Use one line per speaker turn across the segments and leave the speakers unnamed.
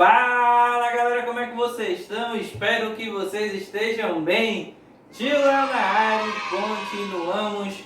Fala galera, como é que vocês estão? Espero que vocês estejam bem. Tio lá na área, continuamos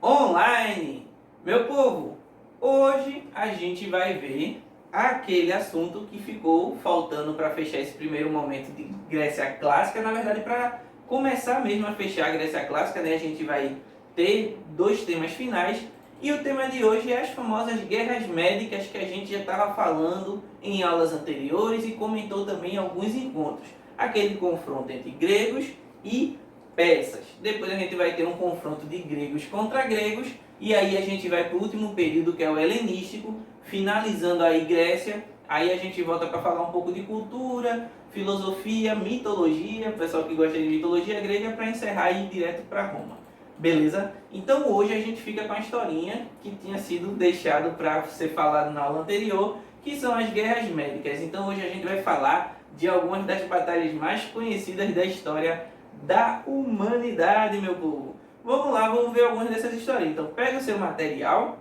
online. Meu povo, hoje a gente vai ver aquele assunto que ficou faltando para fechar esse primeiro momento de Grécia Clássica. Na verdade, para começar mesmo a fechar a Grécia Clássica, né, a gente vai ter dois temas finais. E o tema de hoje é as famosas guerras médicas que a gente já estava falando em aulas anteriores e comentou também em alguns encontros. Aquele confronto entre gregos e persas. Depois a gente vai ter um confronto de gregos contra gregos e aí a gente vai para o último período, que é o helenístico, finalizando aí Grécia. Aí a gente volta para falar um pouco de cultura, filosofia, mitologia, o pessoal que gosta de mitologia grega, para encerrar e ir direto para Roma. Beleza? Então hoje a gente fica com a historinha que tinha sido deixado para ser falado na aula anterior, que são as guerras médicas. Então hoje a gente vai falar de algumas das batalhas mais conhecidas da história da humanidade, meu povo. Vamos lá, vamos ver algumas dessas histórias. Então pega o seu material,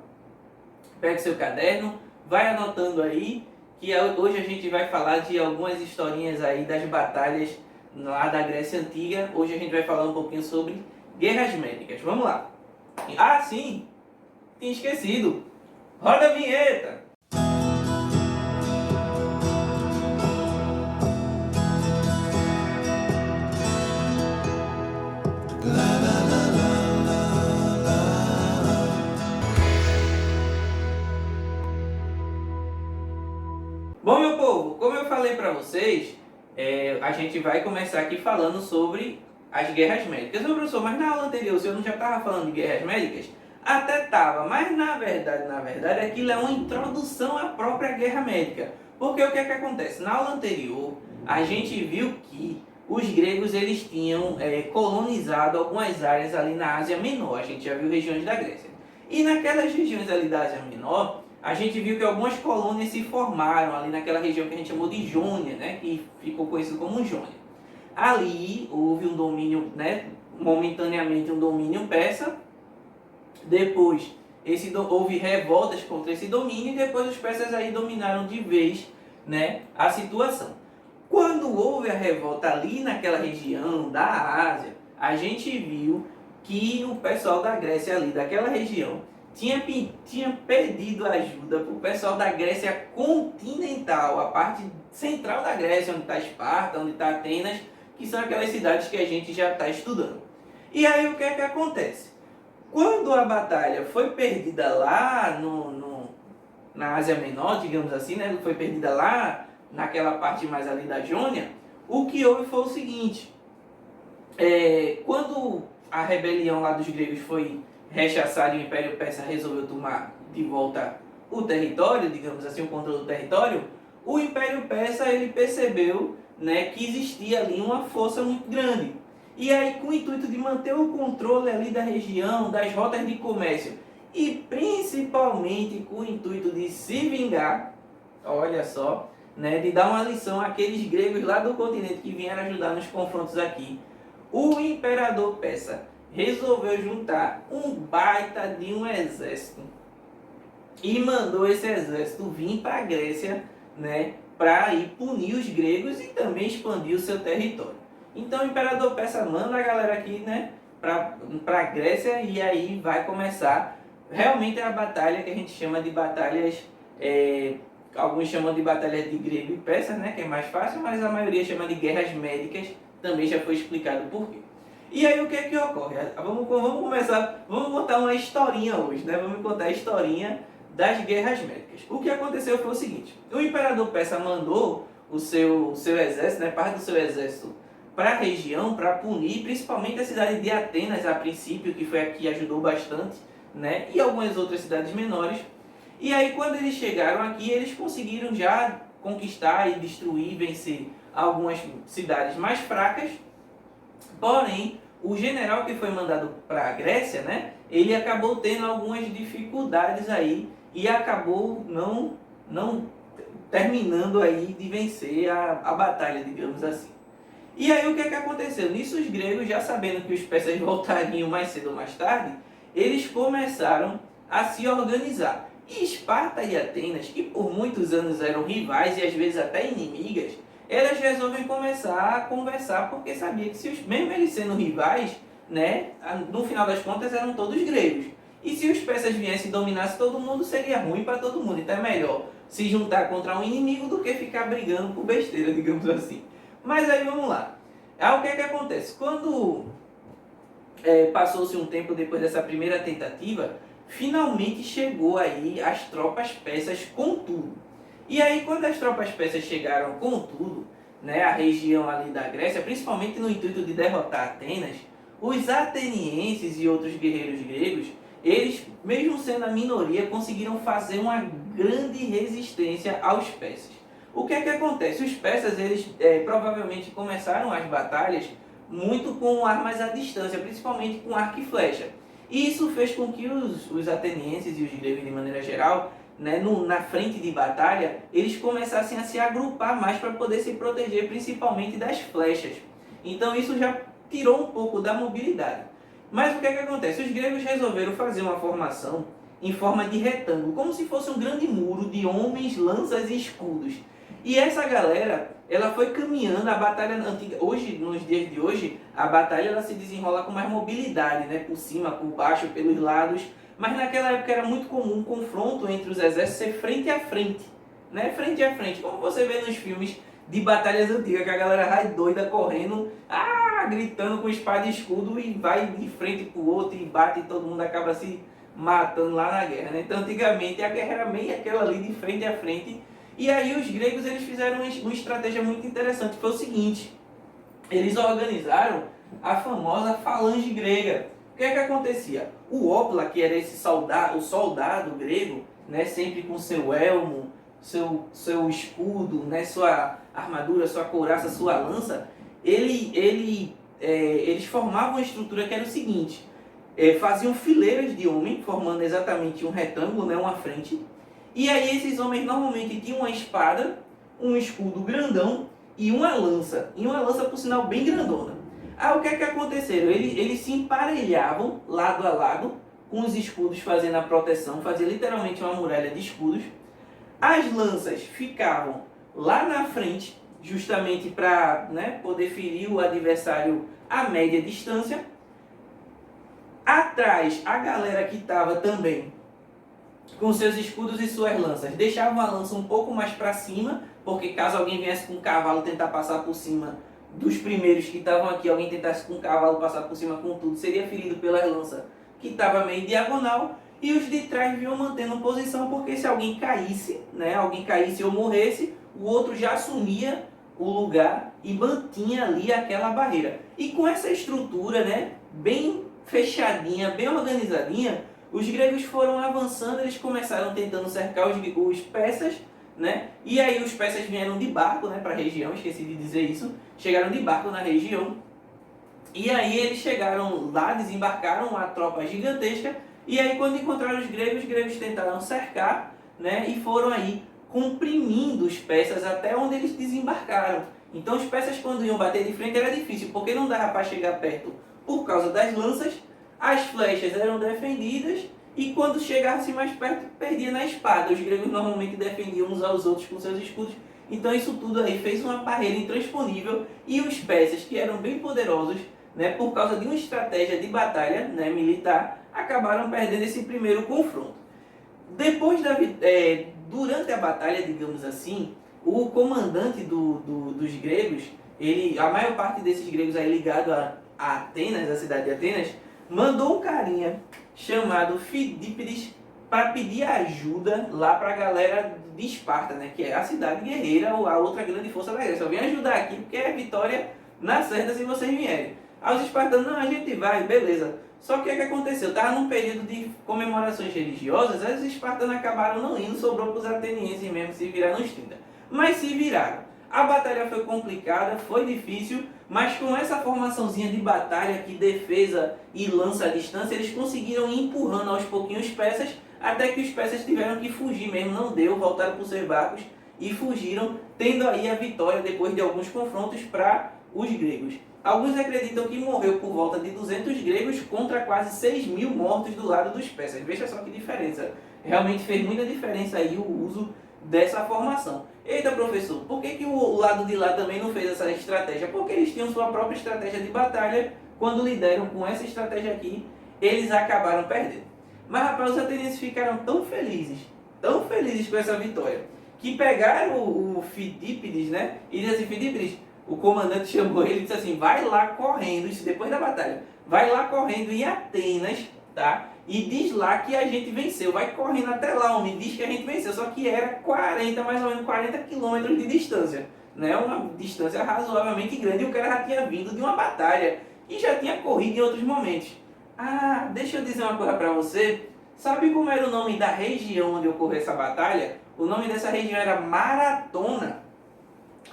pega o seu caderno, vai anotando aí, que hoje a gente vai falar de algumas historinhas aí das batalhas lá da Grécia Antiga. Hoje a gente vai falar um pouquinho sobre guerras médicas. Vamos lá. Ah, sim, tinha esquecido. Roda a vinheta. Bom, meu povo, como eu falei para vocês, a gente vai começar aqui falando sobre as guerras médicas. Ô, professor, mas na aula anterior o senhor não já estava falando de guerras médicas? Até estava, mas na verdade, aquilo é uma introdução à própria guerra médica. Porque o que é que acontece? Na aula anterior, a gente viu que os gregos eles tinham colonizado algumas áreas ali na Ásia Menor. A gente já viu regiões da Grécia. E naquelas regiões ali da Ásia Menor, a gente viu que algumas colônias se formaram ali naquela região que a gente chamou de Jônia, né? Que ficou conhecido como Jônia. Ali houve um domínio, né, momentaneamente um domínio persa. Depois houve revoltas contra esse domínio e depois os persas aí dominaram de vez, né, a situação. Quando houve a revolta ali naquela região da Ásia, a gente viu que o pessoal da Grécia ali daquela região tinha pedido ajuda para o pessoal da Grécia continental, a parte central da Grécia, onde está Esparta, onde está Atenas, que são aquelas cidades que a gente já está estudando. E aí o que é que acontece? Quando a batalha foi perdida lá na Ásia Menor, digamos assim, né? Foi perdida lá naquela parte mais ali da Jônia, o que houve foi o seguinte: quando a rebelião lá dos gregos foi rechaçada e o Império Persa resolveu tomar de volta o território, digamos assim, o controle do território, o Império Persa ele percebeu, né, que existia ali uma força muito grande. E aí, com o intuito de manter o controle ali da região, das rotas de comércio, e principalmente com o intuito de se vingar, olha só, né, de dar uma lição àqueles gregos lá do continente que vieram ajudar nos confrontos aqui, o imperador persa resolveu juntar um baita de um exército e mandou esse exército vir para a Grécia, né, para ir punir os gregos e também expandir o seu território. Então o imperador persa manda a galera aqui, né, para a Grécia, e aí vai começar realmente a batalha que a gente chama de batalhas, alguns chamam de batalhas de grego e persa, né, que é mais fácil, mas a maioria chama de guerras médicas, também já foi explicado por quê. E aí o que é que ocorre? Vamos começar, vamos contar uma historinha hoje, né? Vamos contar a historinha das guerras médicas. O que aconteceu foi o seguinte: o imperador persa mandou o seu exército, né, parte do seu exército, para a região para punir principalmente a cidade de Atenas a princípio, que foi a que ajudou bastante, né, e algumas outras cidades menores. E aí quando eles chegaram aqui, eles conseguiram já conquistar e destruir, vencer algumas cidades mais fracas. Porém, o general que foi mandado para a Grécia, né, ele acabou tendo algumas dificuldades aí e acabou não terminando aí de vencer a batalha, digamos assim. E aí o que é que aconteceu? Nisso os gregos, já sabendo que os persas voltariam mais cedo ou mais tarde, eles começaram a se organizar. E Esparta e Atenas, que por muitos anos eram rivais e às vezes até inimigas, elas resolvem começar a conversar porque sabia que mesmo eles sendo rivais, né, no final das contas eram todos gregos. E se os persas viessem e dominassem todo mundo, seria ruim para todo mundo. Então é melhor se juntar contra um inimigo do que ficar brigando por besteira, digamos assim. Mas aí vamos lá. Aí o que é que acontece? Quando passou-se um tempo depois dessa primeira tentativa, finalmente chegou aí as tropas persas com tudo. E aí quando as tropas persas chegaram com tudo, né, a região ali da Grécia, principalmente no intuito de derrotar Atenas, os atenienses e outros guerreiros gregos, eles, mesmo sendo a minoria, conseguiram fazer uma grande resistência aos persas. O que é que acontece? Os persas, eles provavelmente começaram as batalhas muito com armas à distância, principalmente com arco e flecha. E isso fez com que os atenienses e os gregos de maneira geral, né, na frente de batalha, eles começassem a se agrupar mais para poder se proteger, principalmente das flechas. Então isso já tirou um pouco da mobilidade. Mas o que é que acontece? Os gregos resolveram fazer uma formação em forma de retângulo, como se fosse um grande muro de homens, lanças e escudos. E essa galera, ela foi caminhando, a batalha antiga, hoje, nos dias de hoje, a batalha ela se desenrola com mais mobilidade, né? Por cima, por baixo, pelos lados. Mas naquela época era muito comum o confronto entre os exércitos ser frente a frente, né? Frente a frente, como você vê nos filmes de batalhas antigas, que a galera vai doida correndo, gritando com espada e escudo e vai de frente pro outro e bate e todo mundo acaba se matando lá na guerra, né? Então antigamente a guerra era meio aquela ali de frente a frente. E aí os gregos eles fizeram uma estratégia muito interessante, foi o seguinte: eles organizaram a famosa falange grega. O que é que acontecia? O ópla, que era esse soldado, o soldado grego, né, sempre com seu elmo, seu escudo, né, sua armadura, sua couraça, sua lança, eles formavam uma estrutura que era o seguinte: faziam fileiras de homem, formando exatamente um retângulo, né, uma frente. E aí esses homens normalmente tinham uma espada, um escudo grandão e uma lança. E uma lança, por sinal, bem grandona. Aí o que é que aconteceram? Eles se emparelhavam lado a lado, com os escudos fazendo a proteção, fazia literalmente uma muralha de escudos. As lanças ficavam lá na frente, justamente para, né, poder ferir o adversário a média distância. Atrás, a galera que estava também com seus escudos e suas lanças deixavam a lança um pouco mais para cima, porque caso alguém viesse com um cavalo tentar passar por cima dos primeiros que estavam aqui, alguém tentasse com um cavalo passar por cima com tudo, seria ferido pela lança que estava meio diagonal. E os de trás vinham mantendo posição, porque se alguém caísse, né, alguém caísse ou morresse, o outro já assumia o lugar e mantinha ali aquela barreira. E com essa estrutura, né, bem fechadinha, bem organizadinha, os gregos foram avançando, eles começaram tentando cercar os persas, né? E aí os persas vieram de barco, né, para a região, esqueci de dizer isso, chegaram de barco na região. E aí eles chegaram lá, desembarcaram uma tropa gigantesca, e aí quando encontraram os gregos tentaram cercar, né, e foram aí comprimindo os persas até onde eles desembarcaram. Então os persas, quando iam bater de frente, era difícil, porque não dava para chegar perto por causa das lanças, as flechas eram defendidas, e quando chegasse mais perto, perdia na espada. Os gregos normalmente defendiam uns aos outros com seus escudos. Então isso tudo aí fez uma barreira intransponível, e os persas, que eram bem poderosos, né, por causa de uma estratégia de batalha, né, militar, acabaram perdendo esse primeiro confronto. Depois durante a batalha, digamos assim, o comandante dos gregos, a maior parte desses gregos aí ligado a Atenas, a cidade de Atenas, mandou um carinha chamado Fidípides para pedir ajuda lá para a galera de Esparta, né, que é a cidade guerreira, ou a outra grande força da Grécia. Eu vim ajudar aqui porque é vitória na certa se vocês vierem. Aí os espartanos: não, a gente vai, beleza. Só que o que aconteceu? Estava num período de comemorações religiosas, aí os espartanos acabaram não indo, sobrou para os atenienses mesmo se virar nos 30. Mas se viraram. A batalha foi complicada, foi difícil, mas com essa formaçãozinha de batalha aqui, defesa e lança à distância, eles conseguiram ir empurrando aos pouquinhos os persas, até que os persas tiveram que fugir mesmo, não deu, voltaram para os seus barcos e fugiram, tendo aí a vitória depois de alguns confrontos para os gregos. Alguns acreditam que morreu por volta de 200 gregos contra quase 6.000 mortos do lado dos persas. Veja só que diferença. realmente fez muita diferença aí o uso dessa formação. Eita, professor, por que o lado de lá também não fez essa estratégia? Porque eles tinham sua própria estratégia de batalha. Quando lideram com essa estratégia aqui, eles acabaram perdendo. Mas, rapaz, os atenienses ficaram tão felizes com essa vitória, que pegaram o Fidípides, né? E disse assim, Fidípides, o comandante chamou ele e disse assim, vai lá correndo, isso depois da batalha, vai lá correndo em Atenas, tá? E diz lá que a gente venceu, vai correndo até lá, homem, diz que a gente venceu, só que era 40, mais ou menos 40 quilômetros de distância, né? Uma distância razoavelmente grande, e o cara já tinha vindo de uma batalha, e já tinha corrido em outros momentos. Ah, deixa eu dizer uma coisa pra você, sabe como era o nome da região onde ocorreu essa batalha? O nome dessa região era Maratona.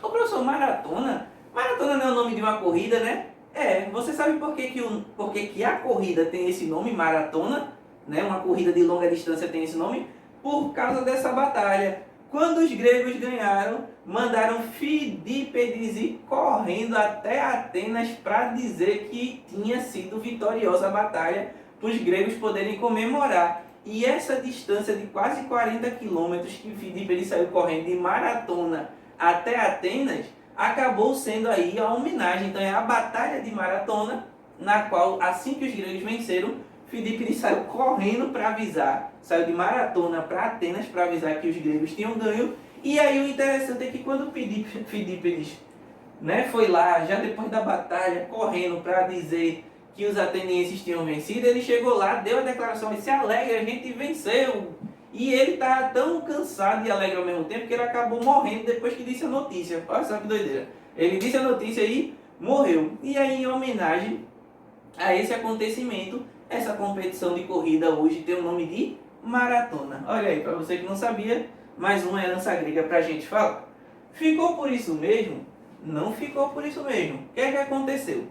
Ô professor, Maratona? Maratona não é o nome de uma corrida, né? É, você sabe por que a corrida tem esse nome, maratona, né? Uma corrida de longa distância tem esse nome? Por causa dessa batalha. Quando os gregos ganharam, mandaram Fidípedes ir correndo até Atenas para dizer que tinha sido vitoriosa a batalha, para os gregos poderem comemorar. E essa distância de quase 40 quilômetros que Fidípedes saiu correndo de Maratona até Atenas, acabou sendo aí a homenagem. Então é a Batalha de Maratona, na qual, assim que os gregos venceram, Fidípides saiu correndo para avisar, saiu de Maratona para Atenas para avisar que os gregos tinham ganho. E aí o interessante é que quando Fidípides, né, foi lá, já depois da batalha, correndo para dizer que os atenienses tinham vencido, ele chegou lá, deu a declaração, ele se alegra, a gente venceu. E ele estava tão cansado e alegre ao mesmo tempo que ele acabou morrendo depois que disse a notícia. Olha só que doideira. Ele disse a notícia e morreu. E aí, em homenagem a esse acontecimento, essa competição de corrida hoje tem o nome de maratona. Olha aí, para você que não sabia, mais uma herança grega para a gente falar. Ficou por isso mesmo? Não ficou por isso mesmo. O que é que aconteceu?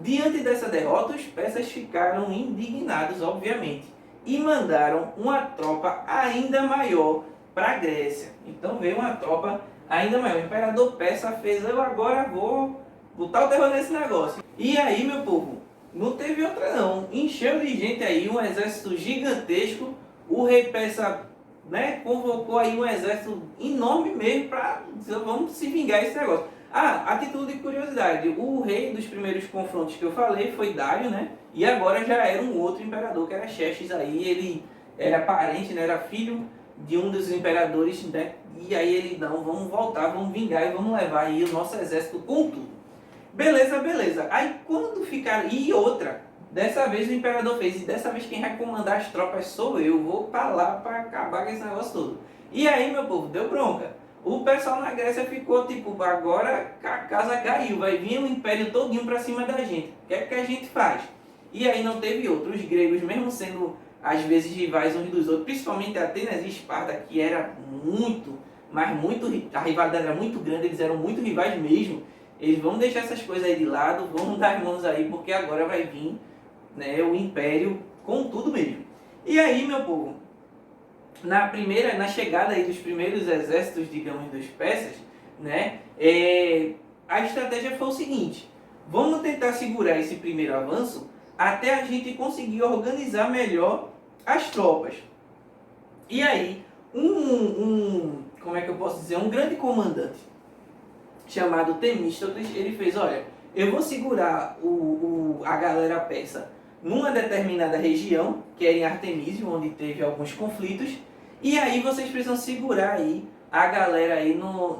Diante dessa derrota, os persas ficaram indignados, obviamente, e mandaram uma tropa ainda maior para a Grécia. Então veio uma tropa ainda maior. O imperador persa fez, eu agora vou botar o terror nesse negócio. E aí, meu povo, não teve outra não. Encheu de gente aí, um exército gigantesco. O rei persa, né, convocou aí um exército enorme mesmo para, vamos se vingar desse negócio. Ah, a título de curiosidade, o rei dos primeiros confrontos que eu falei foi Dário, né? E agora já era um outro imperador, que era Xerxes aí, ele era parente, né? Era filho de um dos imperadores, né? E aí ele, não, vamos voltar, vamos vingar e vamos levar aí o nosso exército com tudo. Beleza, beleza. Aí quando ficaram... E outra, dessa vez o imperador fez, e dessa vez quem vai comandar as tropas sou eu, vou para lá para acabar com esse negócio todo. E aí, meu povo, deu bronca. O pessoal na Grécia ficou tipo, agora a casa caiu, vai vir o império todinho para cima da gente. O que é que a gente faz? E aí não teve outro. Os gregos, mesmo sendo às vezes rivais uns dos outros, principalmente Atenas e Esparta, que era muito, mas muito, a rivalidade era muito grande, eles eram muito rivais mesmo. Eles vão deixar essas coisas aí de lado, vamos dar as mãos aí, porque agora vai vir, né, o império com tudo mesmo. E aí, meu povo, na chegada aí dos primeiros exércitos, digamos, dos persas, né, a estratégia foi o seguinte: vamos tentar segurar esse primeiro avanço até a gente conseguir organizar melhor as tropas. E aí, como é que eu posso dizer, um grande comandante chamado Temístocles, ele fez, olha, eu vou segurar a galera persa numa determinada região, que era em Artemísio, onde teve alguns conflitos, e aí vocês precisam segurar aí a galera aí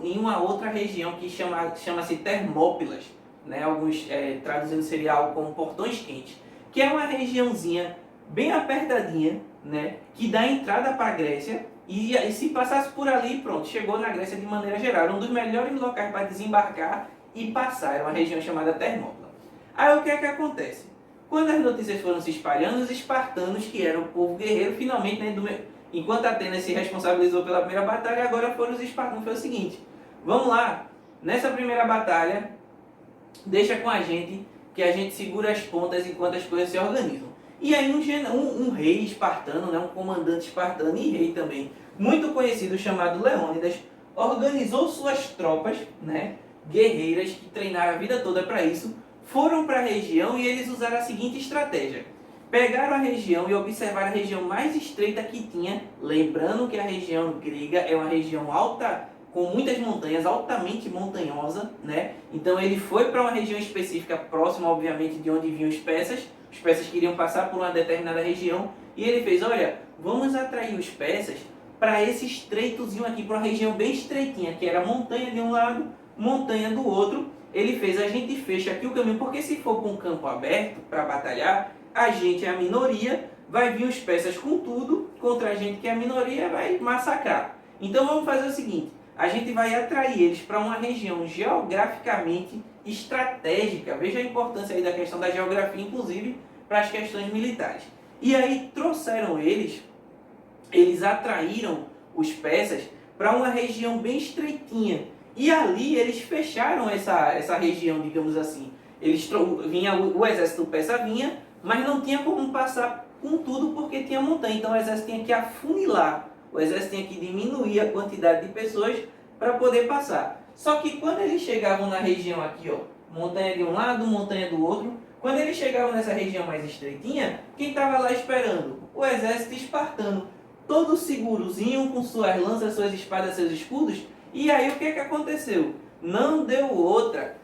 em uma outra região que chama-se Termópilas, né? Alguns traduzindo seria algo como Portões Quentes, que é uma regiãozinha bem apertadinha, né? Que dá entrada para a Grécia, e se passasse por ali, pronto, chegou na Grécia de maneira geral. Era um dos melhores locais para desembarcar e passar, era uma região chamada Termópila. Aí o que é que acontece? Quando as notícias foram se espalhando, os espartanos, que eram o povo guerreiro, finalmente, né, enquanto Atenas se responsabilizou pela primeira batalha, agora foram os espartanos. Foi o seguinte: vamos lá, nessa primeira batalha, deixa com a gente, que a gente segura as pontas enquanto as coisas se organizam. E aí um rei espartano, né, um comandante espartano e rei também, muito conhecido, chamado Leônidas, organizou suas tropas, né, guerreiras, que treinaram a vida toda para isso, foram para a região e eles usaram a seguinte estratégia. pegaram a região e observaram a região mais estreita que tinha, lembrando que a região grega é uma região alta, com muitas montanhas, altamente montanhosa, né? Então ele foi para uma região específica, próxima, obviamente, de onde vinham os persas queriam passar por uma determinada região, e ele fez, olha, vamos atrair os persas para esse estreitozinho aqui, para uma região bem estreitinha, que era montanha de um lado, montanha do outro. Ele fez, a gente fecha aqui o caminho, porque se for para um campo aberto, para batalhar, a gente é a minoria, vai vir os persas com tudo, contra a gente que é a minoria, vai massacrar. Então vamos fazer o seguinte, a gente vai atrair eles para uma região geograficamente estratégica. Veja a importância aí da questão da geografia, inclusive para as questões militares. E aí trouxeram eles atraíram os persas para uma região bem estreitinha. E ali eles fecharam essa região, digamos assim. O exército persa vinha, mas não tinha como passar com tudo porque tinha montanha. Então o exército tinha que afunilar, o exército tinha que diminuir a quantidade de pessoas para poder passar. Só que quando eles chegavam na região aqui, ó, montanha de um lado, montanha do outro, quando eles chegavam nessa região mais estreitinha, quem estava lá esperando? O exército espartano, todo segurozinho, com suas lanças, suas espadas, seus escudos. E aí o que aconteceu? Não deu outra.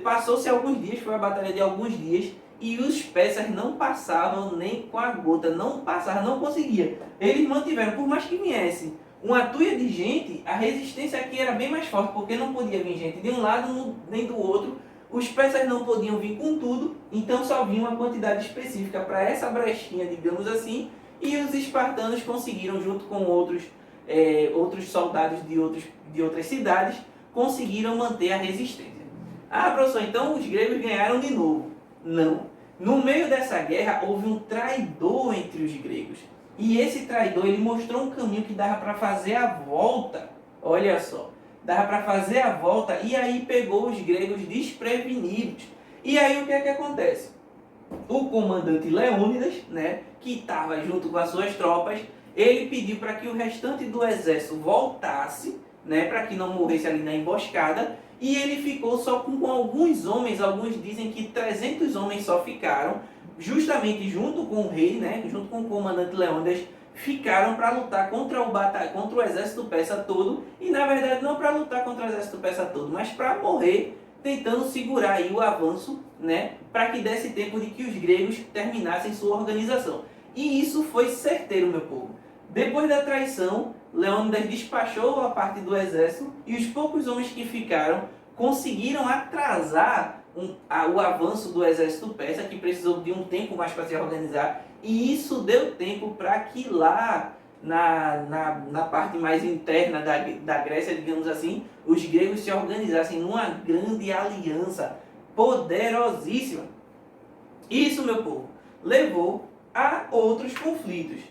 Passou-se alguns dias, foi uma batalha de alguns dias, e os persas não passavam nem com a gota, não passavam, não conseguiam. Eles mantiveram, por mais que viesse uma tuia de gente, a resistência aqui era bem mais forte, porque não podia vir gente de um lado nem do outro. Os persas não podiam vir com tudo, então só vinha uma quantidade específica para essa brechinha, digamos assim, e os espartanos conseguiram, junto com outros soldados de outras cidades, conseguiram manter a resistência. Ah, professor, então os gregos ganharam de novo. Não. No meio dessa guerra houve um traidor entre os gregos. E esse traidor, ele mostrou um caminho que dava para fazer a volta. Olha só, dava para fazer a volta e aí pegou os gregos desprevenidos. E aí o que é que acontece? O comandante Leônidas, né, que estava junto com as suas tropas, ele pediu para que o restante do exército voltasse, né, para que não morresse ali na emboscada, e ele ficou só com alguns homens. Alguns dizem que 300 homens só ficaram, justamente junto com o rei, né, junto com o comandante Leônidas, ficaram para lutar contra o exército persa todo, e na verdade não para lutar contra o exército persa todo, mas para morrer tentando segurar aí o avanço, né, para que desse tempo de que os gregos terminassem sua organização. E isso foi certeiro, meu povo. Depois da traição, Leônidas despachou a parte do exército e os poucos homens que ficaram conseguiram atrasar o avanço do exército persa, que precisou de um tempo mais para se organizar, e isso deu tempo para que lá na parte mais interna da Grécia, digamos assim, os gregos se organizassem numa grande aliança poderosíssima. Isso, meu povo, levou a outros conflitos.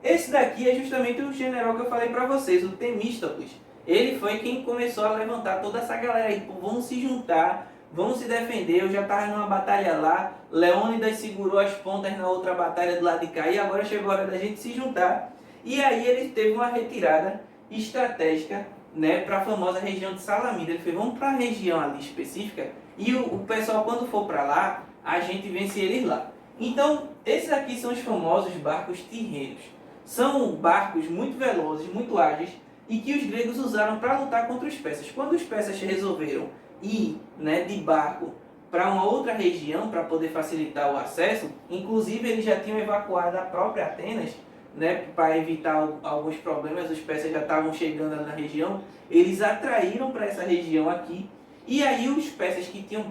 Esse daqui é justamente o general que eu falei para vocês, o Temístocles. Ele foi quem começou a levantar toda essa galera aí, vamos se juntar, vamos se defender. Eu já estava numa batalha lá, Leônidas segurou as pontas na outra batalha do lado de cá, e agora chegou a hora da gente se juntar. E aí ele teve uma retirada estratégica, né, para a famosa região de Salamina. Ele fez, vamos para a região ali específica, e o pessoal, quando for para lá, a gente vence eles lá. Então, esses aqui são os famosos barcos tirrenos. São barcos muito velozes, muito ágeis, e que os gregos usaram para lutar contra os persas. Quando os persas resolveram ir, né, de barco para uma outra região para poder facilitar o acesso, inclusive eles já tinham evacuado a própria Atenas, né, para evitar alguns problemas. Os persas já estavam chegando na região, eles atraíram para essa região aqui, e aí os persas que tinham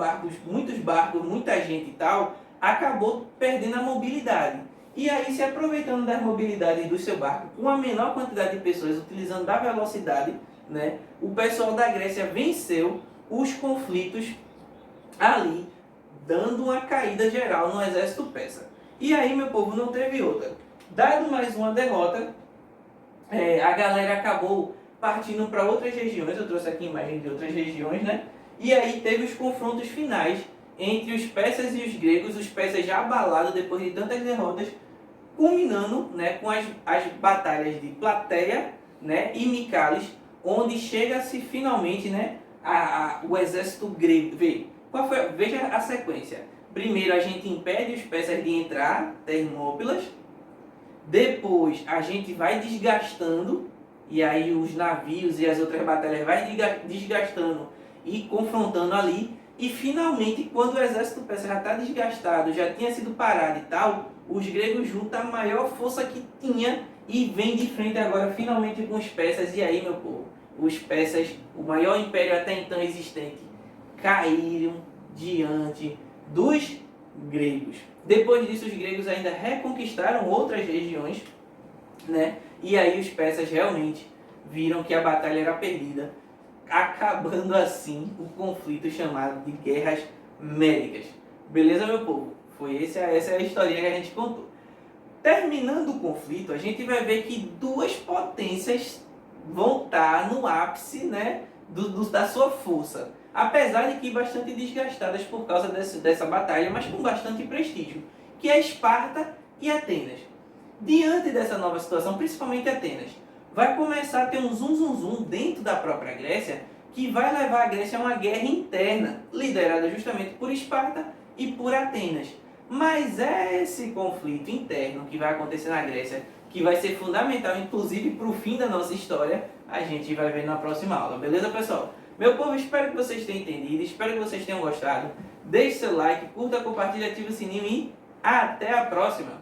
muitos barcos, muita gente e tal, acabou perdendo a mobilidade. E aí, se aproveitando das mobilidades do seu barco, com a menor quantidade de pessoas, utilizando da velocidade, né, o pessoal da Grécia venceu os conflitos ali, dando uma caída geral no exército persa. E aí, meu povo, não teve outra. Dado mais uma derrota, a galera acabou partindo para outras regiões. Eu trouxe aqui imagens de outras regiões, né? E aí teve os confrontos finais entre os persas e os gregos, os persas já abalados depois de tantas derrotas, culminando, né, com as batalhas de Plateia, né, e Micales, onde chega-se finalmente, né, o exército grego. Veja a sequência. Primeiro a gente impede os persas de entrar, Termópilas. Depois a gente vai desgastando, e aí os navios e as outras batalhas vai desgastando e confrontando ali. E finalmente, quando o exército persa já está desgastado, já tinha sido parado e tal, os gregos juntam a maior força que tinha e vem de frente agora finalmente com os persas. E aí, meu povo, os persas, o maior império até então existente, caíram diante dos gregos. Depois disso, os gregos ainda reconquistaram outras regiões, né? E aí os persas realmente viram que a batalha era perdida, acabando assim o conflito chamado de Guerras Médicas. Beleza, meu povo? Essa é a historinha que a gente contou. Terminando o conflito, a gente vai ver que duas potências vão estar no ápice, né, da sua força. Apesar de que bastante desgastadas por causa dessa batalha, mas com bastante prestígio, que é Esparta e Atenas. Diante dessa nova situação, principalmente Atenas, vai começar a ter um zum dentro da própria Grécia, que vai levar a Grécia a uma guerra interna, liderada justamente por Esparta e por Atenas. Mas é esse conflito interno que vai acontecer na Grécia, que vai ser fundamental, inclusive, para o fim da nossa história, a gente vai ver na próxima aula. Beleza, pessoal? Meu povo, espero que vocês tenham entendido, espero que vocês tenham gostado. Deixe seu like, curta, compartilhe, ative o sininho e até a próxima!